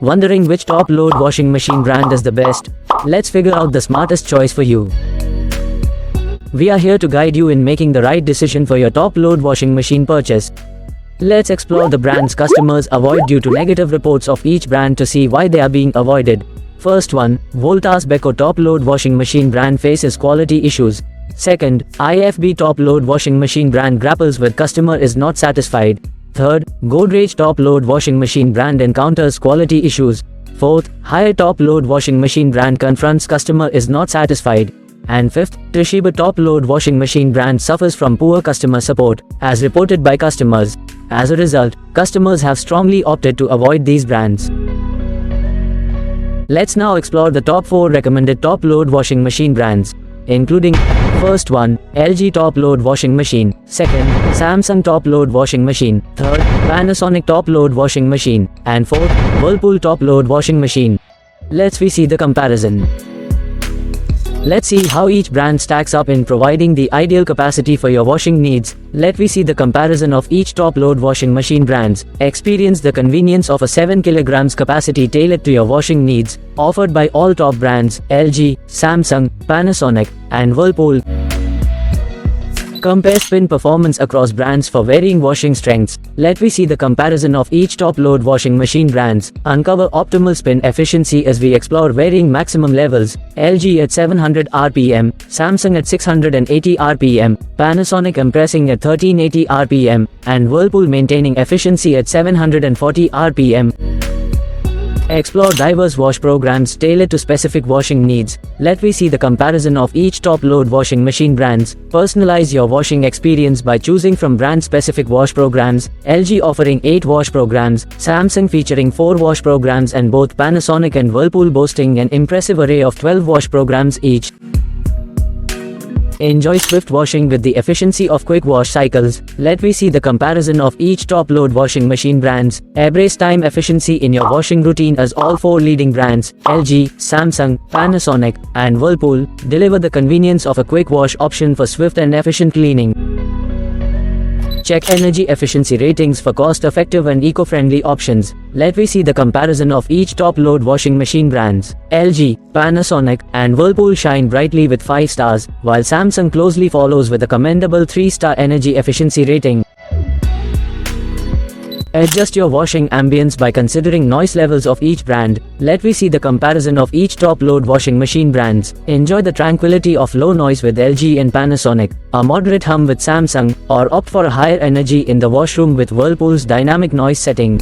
Wondering which top-load washing machine brand is the best? Let's figure out the smartest choice for you. We are here to guide you in making the right decision for your top-load washing machine purchase. Let's explore the brands customers avoid due to negative reports of each brand to see why they are being avoided. First one, Voltas Beko top-load washing machine brand faces quality issues. Second, IFB top-load washing machine brand grapples with customer is not satisfied. Third, Godrej top-load washing machine brand encounters quality issues. Fourth, Haier top-load washing machine brand confronts customer is not satisfied. And fifth, Toshiba top-load washing machine brand suffers from poor customer support, as reported by customers. As a result, customers have strongly opted to avoid these brands. Let's now explore the top 4 recommended top-load washing machine brands, including: first one, LG top-load washing machine; second, Samsung top-load washing machine; third, Panasonic top-load washing machine; and fourth, Whirlpool top-load washing machine. Let's see the comparison. Let's see how each brand stacks up in providing the ideal capacity for your washing needs. Let me see the comparison of each top-load washing machine brands. Experience the convenience of a 7 kg capacity tailored to your washing needs, offered by all top brands: LG, Samsung, Panasonic, and Whirlpool. Compare spin performance across brands for varying washing strengths. Let me see the comparison of each top-load washing machine brands. Uncover optimal spin efficiency as we explore varying maximum levels: LG at 700 rpm, Samsung at 680 rpm, Panasonic impressing at 1380 rpm, and Whirlpool maintaining efficiency at 740 rpm. Explore diverse wash programs tailored to specific washing needs. Let me see the comparison of each top-load washing machine brands. Personalize your washing experience by choosing from brand-specific wash programs. LG offering 8 wash programs, Samsung featuring 4 wash programs, and both Panasonic and Whirlpool boasting an impressive array of 12 wash programs each. Enjoy swift washing with the efficiency of quick wash cycles. Let me see the comparison of each top-load washing machine brands. Embrace time efficiency in your washing routine as all 4 leading brands, LG, Samsung, Panasonic, and Whirlpool, deliver the convenience of a quick wash option for swift and efficient cleaning. Check energy efficiency ratings for cost-effective and eco-friendly options. Let me see the comparison of each top-load washing machine brands. LG, Panasonic, and Whirlpool shine brightly with 5 stars, while Samsung closely follows with a commendable 3-star energy efficiency rating. Adjust your washing ambience by considering noise levels of each brand. Let me see the comparison of each top-load washing machine brands. Enjoy the tranquility of low noise with LG and Panasonic, a moderate hum with Samsung, or opt for a higher energy in the washroom with Whirlpool's dynamic noise setting.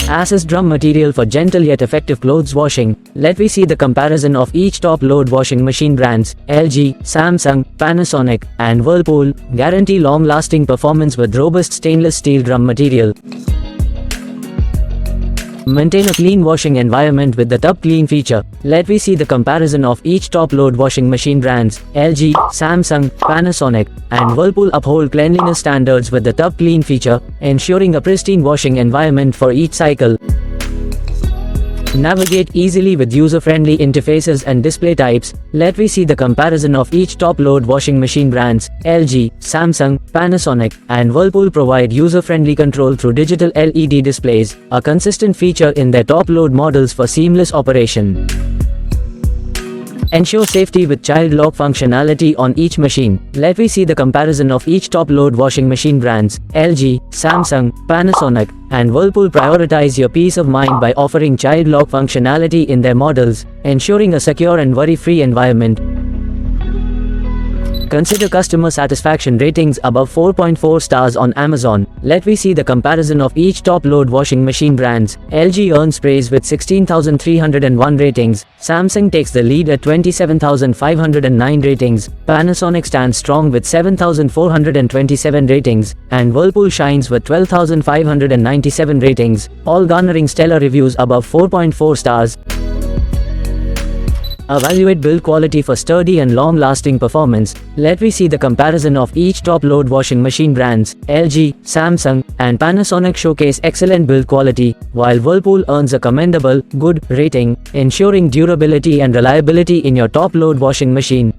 Assess drum material for gentle yet effective clothes washing. Let me see the comparison of each top-load washing machine brands. LG, Samsung, Panasonic, and Whirlpool guarantee long-lasting performance with robust stainless steel drum material. Maintain a clean washing environment with the Tub Clean feature. Let me see the comparison of each top-load washing machine brands. LG, Samsung, Panasonic, and Whirlpool uphold cleanliness standards with the Tub Clean feature, ensuring a pristine washing environment for each cycle. Navigate easily with user-friendly interfaces and display types. Let me see the comparison of each top-load washing machine brands. LG, Samsung, Panasonic, and Whirlpool provide user-friendly control through digital LED displays, a consistent feature in their top-load models for seamless operation. Ensure safety with child lock functionality on each machine. Let me see the comparison of each top-load washing machine brands. LG, Samsung, Panasonic, and Whirlpool prioritize your peace of mind by offering child lock functionality in their models, ensuring a secure and worry-free environment. Consider customer satisfaction ratings above 4.4 stars on Amazon. Let me see the comparison of each top-load washing machine brands. LG earns praise with 16,301 ratings. Samsung takes the lead at 27,509 ratings. Panasonic stands strong with 7,427 ratings. And Whirlpool shines with 12,597 ratings, all garnering stellar reviews above 4.4 stars. Evaluate build quality for sturdy and long-lasting performance. Let me see the comparison of each top-load washing machine brands. LG, Samsung, and Panasonic showcase excellent build quality, while Whirlpool earns a commendable, good rating, ensuring durability and reliability in your top-load washing machine.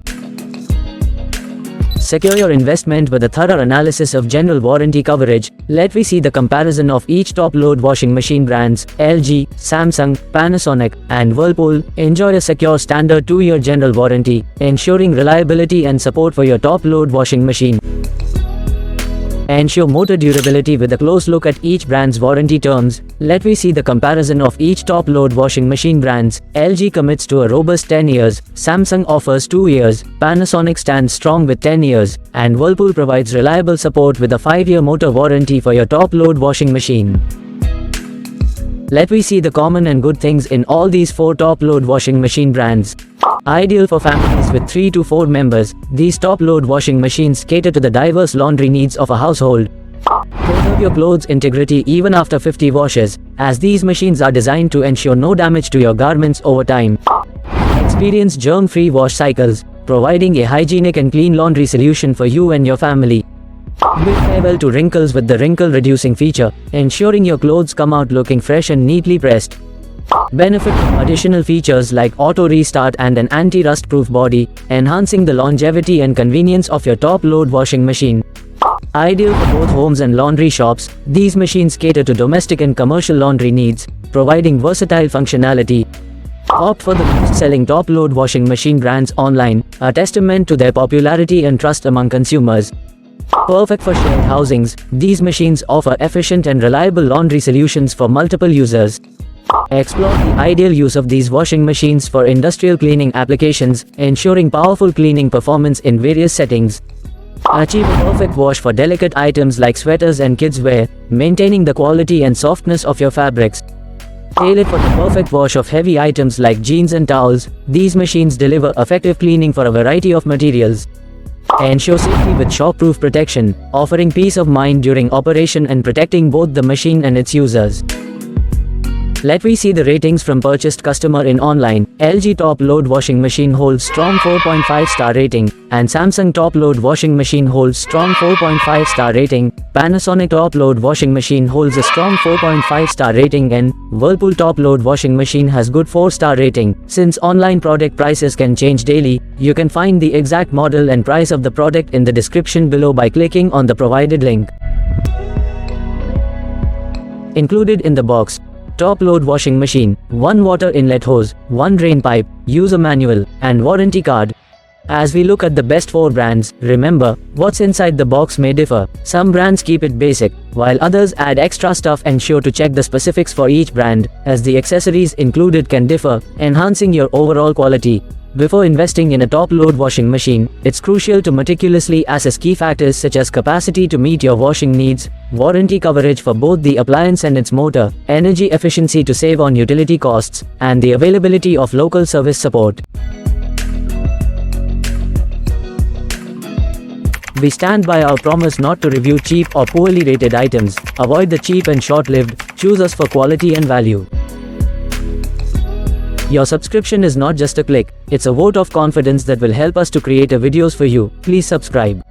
secure your investment with a thorough analysis of general warranty coverage, let me see the comparison of each top-load washing machine brands, LG, Samsung, Panasonic, and Whirlpool. Enjoy a secure standard 2-year general warranty, ensuring reliability and support for your top-load washing machine. Ensure motor durability with a close look at each brand's warranty terms. Let me see the comparison of each top-load washing machine brands. LG commits to a robust 10 years, Samsung offers 2 years, Panasonic stands strong with 10 years, and Whirlpool provides reliable support with a 5-year motor warranty for your top-load washing machine. Let me see the common and good things in all these 4 top-load washing machine brands. Ideal for families with 3 to 4 members, these top-load washing machines cater to the diverse laundry needs of a household. Preserve your clothes' integrity even after 50 washes, as these machines are designed to ensure no damage to your garments over time. Experience germ-free wash cycles, providing a hygienic and clean laundry solution for you and your family. Bid farewell to wrinkles with the wrinkle-reducing feature, ensuring your clothes come out looking fresh and neatly pressed. Benefit from additional features like auto restart and an anti-rust proof body, enhancing the longevity and convenience of your top-load washing machine. Ideal for both homes and laundry shops, these machines cater to domestic and commercial laundry needs, providing versatile functionality. Opt for the best-selling top-load washing machine brands online, a testament to their popularity and trust among consumers. Perfect for shared housings, these machines offer efficient and reliable laundry solutions for multiple users. Explore the ideal use of these washing machines for industrial cleaning applications, ensuring powerful cleaning performance in various settings. Achieve a perfect wash for delicate items like sweaters and kids' wear, maintaining the quality and softness of your fabrics. Tailor for the perfect wash of heavy items like jeans and towels, these machines deliver effective cleaning for a variety of materials. Ensure safety with shockproof protection, offering peace of mind during operation and protecting both the machine and its users. Let me see the ratings from purchased customer in online. LG top-load washing machine holds strong 4.5 star rating, and Samsung top-load washing machine holds strong 4.5 star rating. Panasonic top-load washing machine holds a strong 4.5 star rating, and Whirlpool top-load washing machine has good 4-star rating. Since online product prices can change daily, you can find the exact model and price of the product in the description below by clicking on the provided link. Included in the box: top-load washing machine, 1 water inlet hose, 1 drain pipe, user manual, and warranty card. As we look at the best 4 brands, remember, what's inside the box may differ. Some brands keep it basic, while others add extra stuff. Ensure to check the specifics for each brand, as the accessories included can differ, enhancing your overall quality. Before investing in a top-load washing machine, it's crucial to meticulously assess key factors such as capacity to meet your washing needs, warranty coverage for both the appliance and its motor, energy efficiency to save on utility costs, and the availability of local service support. We stand by our promise not to review cheap or poorly rated items. Avoid the cheap and short-lived, choose us for quality and value. Your subscription is not just a click, it's a vote of confidence that will help us to create videos for you. Please subscribe.